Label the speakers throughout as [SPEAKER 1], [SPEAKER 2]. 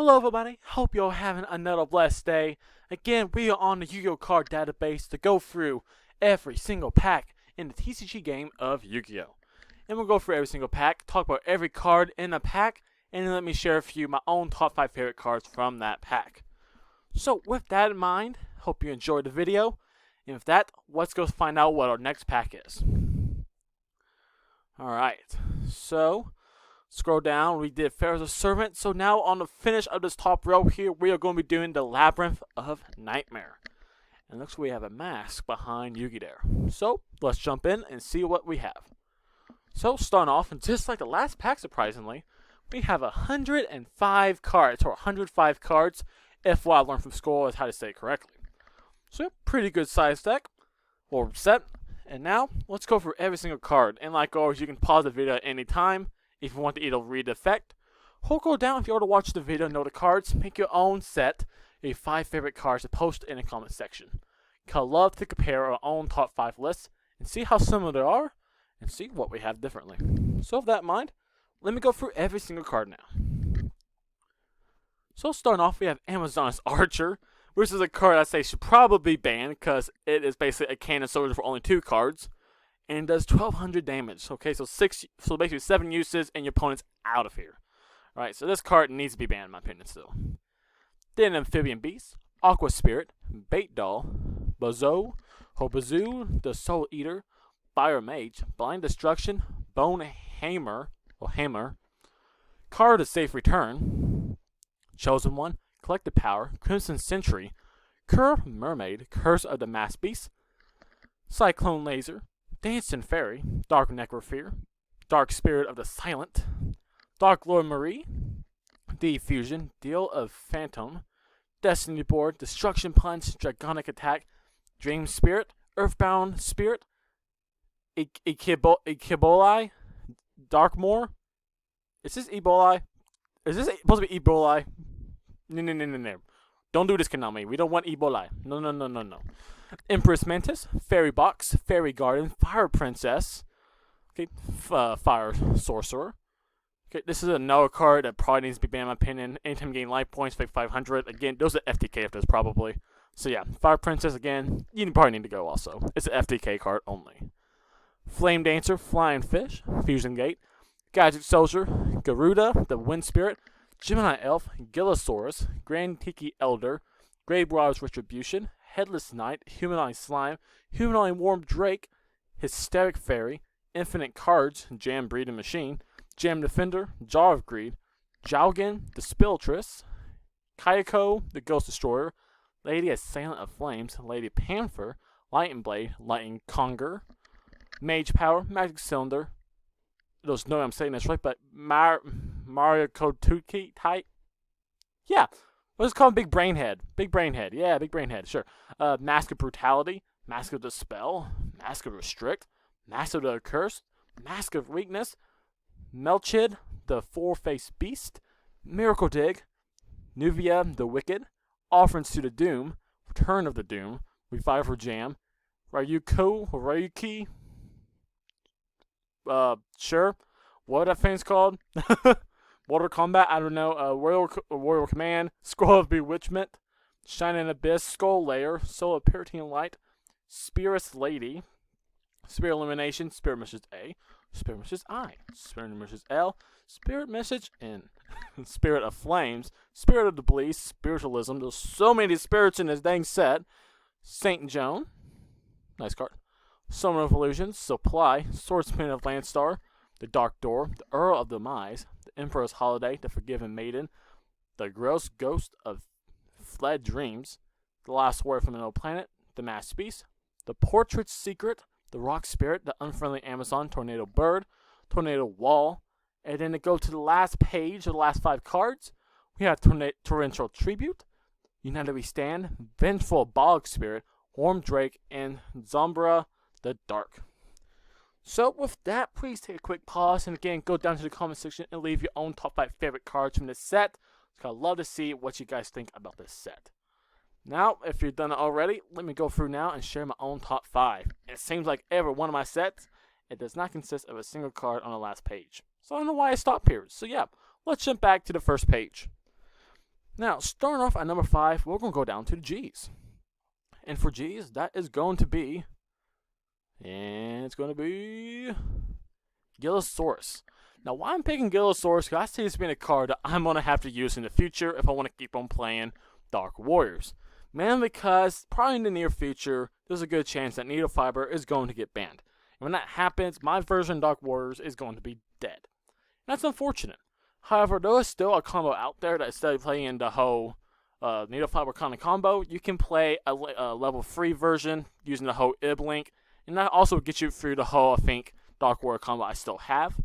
[SPEAKER 1] Hello everybody, hope you're having another blessed day. Again, we are on the Yu-Gi-Oh card database to go through every single pack in the TCG game of Yu-Gi-Oh. And we'll go through every single pack, talk about every card in the pack, and then let me share with you my own top 5 favorite cards from that pack. So with that in mind, hope you enjoyed the video. And with that, let's go find out what our next pack is. Alright, so scroll down, we did Fair as a Servant. So now on the finish of this top row here, we are going to be doing the Labyrinth of Nightmare. And looks like we have a mask behind Yugi there. So let's jump in and see what we have. So starting off, and just like the last pack surprisingly, we have 105 cards, or 105 cards, if what I learned from school is how to say it correctly. So pretty good size deck, or set. And now, let's go through every single card. And like always, you can pause the video at any time if you want to either read the effect, or go down if you want to watch the video, know the cards, make your own set, your 5 favorite cards to post in the comment section. I'd love to compare our own top 5 lists and see how similar they are, and see what we have differently. So with that in mind, let me go through every single card now. So starting off, we have Amazon's Archer, which is a card I say should probably be banned because it is basically a cannon soldier for only 2 cards. And does 1200 damage. Okay, so basically 7 uses and your opponent's out of here. Alright, so this card needs to be banned in my opinion still. Then Amphibian Beast, Aqua Spirit, Bait Doll, Bazo, Hobazoo, the Soul Eater, Fire Mage, Blind Destruction, Bone Hammer, Card of Safe Return, Chosen One, Collective Power, Crimson Sentry, Cur Mermaid, Curse of the Mass Beast, Cyclone Laser, Dancing Fairy, Dark Necrophere, Dark Spirit of the Silent, Dark Lord Marie, Diffusion, Deal of Phantom, Destiny Board, Destruction Punch, Dragonic Attack, Dream Spirit, Earthbound Spirit, Ikibolai, Darkmoor. Is this Ebola? Is this supposed to be Ebola? No. Don't do this, Konami. We don't want Ebola. No. Empress Mantis, Fairy Box, Fairy Garden, Fire Princess, okay, Fire Sorcerer. Okay, this is another card that probably needs to be banned in my opinion. Anytime you gain life points, like 500. Again, those are FTK if there's probably. So yeah, Fire Princess again, you probably need to go also. It's an FTK card only. Flame Dancer, Flying Fish, Fusion Gate, Gadget Soldier, Garuda, the Wind Spirit, Gemini Elf, Gilasaurus, Grand Tiki Elder, Gravewar's Retribution, Headless Knight, Humanoid Slime, Humanoid Warm Drake, Hysteric Fairy, Infinite Cards, Jam Breeding Machine, Jam Defender, Jaw of Greed, Jowgen, the Spiltress, Kayako, the Ghost Destroyer, Lady Assailant of Flames, Lady Panther, Lightning Blade, Lightning Conger, Mage Power, Magic Cylinder, those know I'm saying this right, but Mario Kotuki type? Yeah. Let's call him Big Brainhead. Yeah, Big Brainhead, sure. Mask of Brutality, Mask of Dispel, Mask of Restrict, Mask of the Curse, Mask of Weakness, Melchid, the Four-Faced Beast, Miracle Dig, Nuvia, the Wicked, Offerings to the Doom, Return of the Doom, Reviver Jam, Ryuki, sure. What that thing's called? Mortal Kombat, I don't know, Royal Command, Scroll of Bewitchment, Shining Abyss, Skull Layer, Solar Puritan Light, Spirit's Lady, Spirit Elimination, Spirit Message A, Spirit Message I, Spirit Message L, Spirit Message N, Spirit of Flames, Spirit of the Bleed, Spiritualism, there's so many spirits in this dang set, Saint Joan, nice card, Summer of Illusions, Supply, Swordsman of Landstar, the Dark Door, the Earl of Demise, the Emperor's Holiday, the Forgiven Maiden, the Gross Ghost of Fled Dreams, the Last Word from Another Planet, the Masked Beast, the Portrait's Secret, the Rock Spirit, the Unfriendly Amazon, Tornado Bird, Tornado Wall, and then to go to the last page of the last 5 cards, we have Torrential Tribute, United We Stand, Vengeful Bog Spirit, Warm Drake, and Zombra the Dark. So with that, please take a quick pause and again go down to the comment section and leave your own top 5 favorite cards from this set. I'd love to see what you guys think about this set. Now, if you've done it already, let me go through now and share my own top 5. And it seems like every one of my sets, it does not consist of a single card on the last page. So I don't know why I stopped here. So yeah, let's jump back to the first page. Now, starting off at number 5, we're going to go down to the G's. And for G's, that is going to be... And it's going to be... Gilasaurus. Now, why I'm picking Gilasaurus, because I see this being a card that I'm going to have to use in the future if I want to keep on playing Dark Warriors. Mainly because, probably in the near future, there's a good chance that Needle Fiber is going to get banned. And when that happens, my version of Dark Warriors is going to be dead. And that's unfortunate. However, there is still a combo out there that instead of playing the whole Needle Fiber kind of combo, you can play a level 3 version using the whole IB link. And that also gets you through the whole, I think, Dark Warrior combo I still have.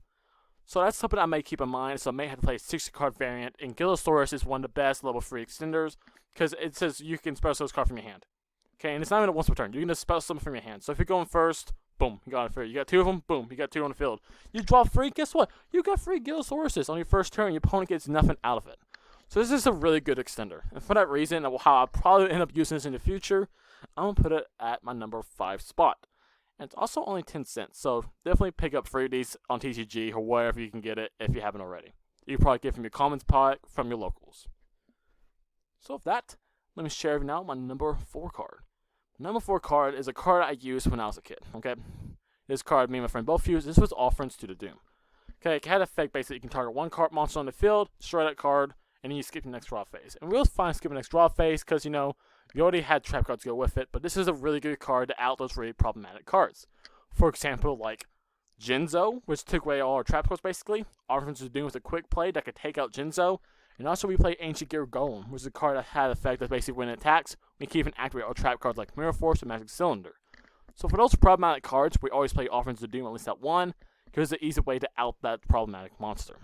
[SPEAKER 1] So that's something I may keep in mind. So I may have to play a 60-card variant. And Gilasaurus is one of the best level 3 extenders because it says you can special those cards from your hand. Okay, and it's not even a once per turn. You can just special something from your hand. So if you're going first, boom, you got it free. You got 2 of them, boom, you got 2 on the field. You draw 3, guess what? You got 3 Gilasauruses on your first turn. Your opponent gets nothing out of it. So this is a really good extender. And for that reason, how I'll probably end up using this in the future, I'm going to put it at my number 5 spot. And it's also only 10 cents, so definitely pick up 3 of these on TCG or wherever you can get it if you haven't already. You can probably get it from your commons pot, from your locals. So with that, let me share now my number 4 card. Number 4 card is a card I used when I was a kid, okay? This card, me and my friend both used. This was Offerings to the Doom. Okay, it had an effect basically you can target 1 card monster on the field, destroy that card, and then you skip the next draw phase. And we was fine skipping the next draw phase because, you know, you already had trap cards to go with it, but this is a really good card to out those really problematic cards. For example, like Jinzo, which took away all our trap cards basically. Offerings to the Doom with a quick play that could take out Jinzo. And also we play Ancient Gear Golem, which is a card that had an effect that basically when it attacks, we can even activate our trap cards like Mirror Force and Magic Cylinder. So for those problematic cards, we always play Offerings to the Doom at least at 1, because it's an easy way to out that problematic monster.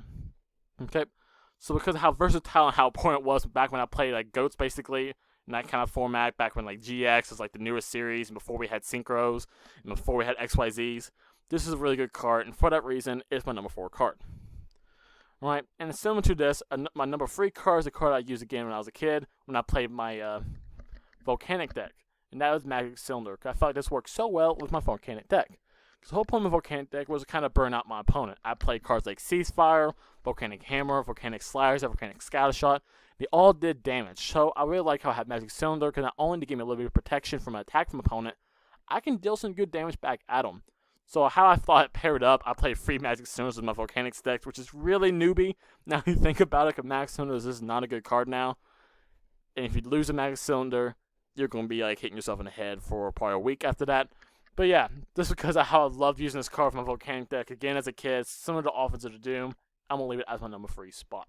[SPEAKER 1] Okay, so because of how versatile and how important it was back when I played like Goats basically, in that kind of format, back when like GX was like the newest series, and before we had Synchros, and before we had XYZs, this is a really good card, and for that reason, it's my number 4 card. Alright, and similar to this, my number 3 card is a card I used again when I was a kid, when I played my Volcanic deck, and that was Magic Cylinder. I felt like this worked so well with my Volcanic deck. Because the whole point of my Volcanic deck was to kind of burn out my opponent. I played cards like Ceasefire, Volcanic Hammer, Volcanic Sliders, Volcanic Scattershot. They all did damage, so I really like how I have Magic Cylinder, because not only to give me a little bit of protection from an attack from opponent, I can deal some good damage back at them. So how I thought it paired up, I played 3 Magic Cylinders with my Volcanic deck, which is really newbie. Now you think about it, because Magic Cylinders is not a good card now. And if you lose a Magic Cylinder, you're going to be like hitting yourself in the head for probably a week after that. But yeah, just because of how I loved using this card for my Volcanic deck, again as a kid, similar to Offerings to the Doom, I'm going to leave it as my number 3 spot.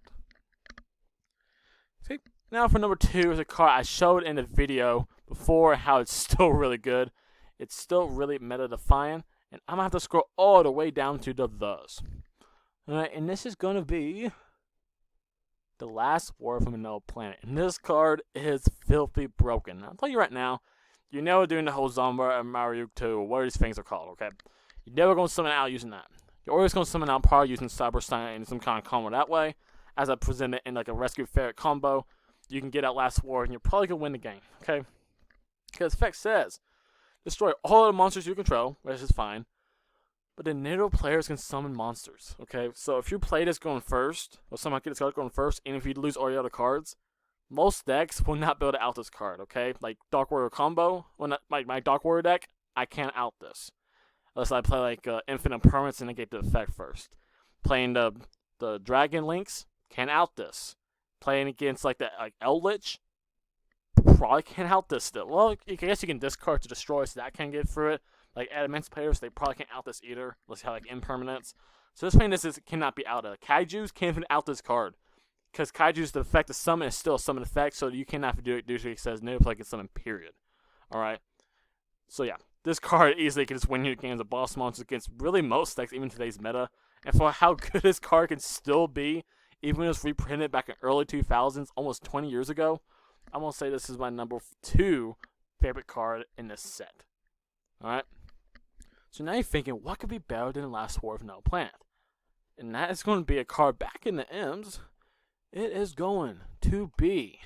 [SPEAKER 1] Okay, now for number 2 is a card I showed in the video before how it's still really good. It's still really meta-defying, and I'm going to have to scroll all the way down to the Thus. Alright, and this is going to be the Last War from Another Planet. And this card is filthy broken. I'll tell you right now, you're never doing the whole Zomba and Mario 2, or what these things are called, okay? You're never going to summon out using that. You're always going to summon out probably using Cyber Stein and some kind of combo that way. As I present it in like a Rescue Ferret combo, you can get out Last War and you're probably going to win the game, okay? Because effect says, destroy all the monsters you control, which is fine, but the neutral players can summon monsters, okay? So if you play this going first, or somehow get this card going first, and if you lose all your other cards, most decks will not be able to out this card, okay? Like Dark Warrior combo, my Dark Warrior deck, I can't out this. Unless I play like Infinite Permanence and then get the effect first. Playing the Dragon Links, can't out this. Playing against like the Eldritch, probably can't out this still. Well, I guess you can discard to destroy, so that can get through it. Like Emancipators, they probably can't out this either. Let's have like Impermanence. So this thing cannot be outed. Kaijus can't even out this card. Because Kaiju's the effect of summon is still a summon effect, so you cannot do it due to it says no play can summon, period. Alright? So yeah, this card easily can just win you games of boss monsters against really most decks, even today's meta. And for how good this card can still be, even when it was reprinted back in early 2000s, almost 20 years ago, I'm going to say this is my number 2 favorite card in this set. Alright? So now you're thinking, what could be better than the Last War of Another Planet? And that is going to be a card back in the M's. It is going to be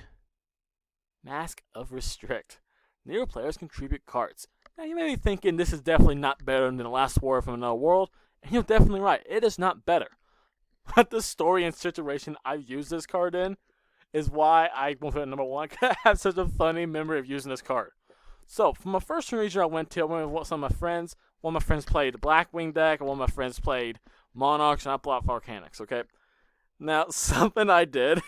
[SPEAKER 1] Mask of Restrict. Newer players contribute cards. Now you may be thinking this is definitely not better than the Last War from Another World, and you're definitely right. It is not better. But the story and situation I've used this card in is why I went for number 1. I have such a funny memory of using this card. So, for my first region I went with some of my friends. One of my friends played the Blackwing deck, and one of my friends played Monarchs, and I played Volcanics, okay? Now, something I did,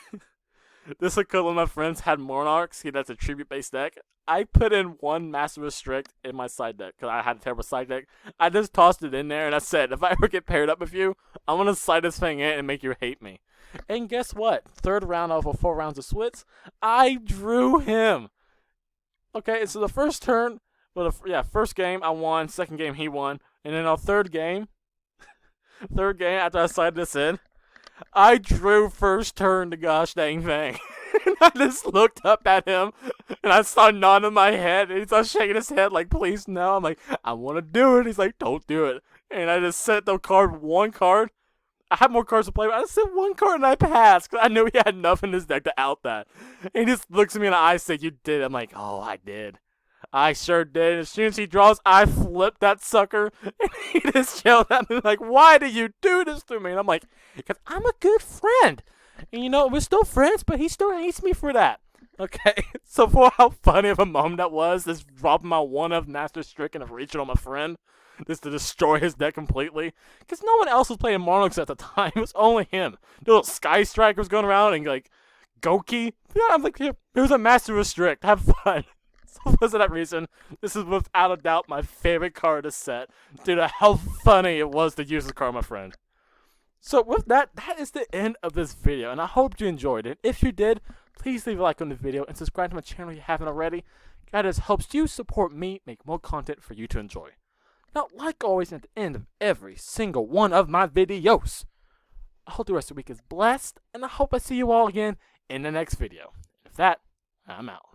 [SPEAKER 1] this is because one of my friends had Monarchs, that's a tribute-based deck. I put in 1 Master Restrict in my side deck, because I had a terrible side deck. I just tossed it in there, and I said, if I ever get paired up with you, I'm going to slide this thing in and make you hate me. And guess what? 3rd round of 4 rounds of Switz, I drew him. Okay, so the first turn, first game I won, second game he won, and then our third game after I slid this in, I drew first turn the gosh dang thing. And I just looked up at him, and I saw nodding my head, and he started shaking his head like, please no. I'm like, I want to do it. He's like, don't do it. And I just set the card, 1 card. I had more cards to play with. I set 1 card and I passed because I knew he had enough in his deck to out that. And he just looks at me in the eye and said, you did. I'm like, oh, I did. I sure did. And as soon as he draws, I flipped that sucker. And he just yelled at me like, why did you do this to me? And I'm like, because I'm a good friend. And you know, we're still friends, but he still hates me for that. Okay, so for how funny of a moment that was, just dropping my 1 of Master Strick and a region on my friend. Just to destroy his deck completely. Because no one else was playing Monarchs at the time. It was only him. The little Sky Strike was going around and like Goki. Yeah, I'm like, here's a Master Restrict. Have fun. So for that reason, this is without a doubt my favorite card to set. Due to how funny it was to use the card, my friend. So with that, that is the end of this video. And I hope you enjoyed it. If you did, please leave a like on the video and subscribe to my channel if you haven't already. That just helps you support me make more content for you to enjoy. Now, like always, at the end of every single one of my videos, I hope the rest of the week is blessed, and I hope I see you all again in the next video. With that, I'm out.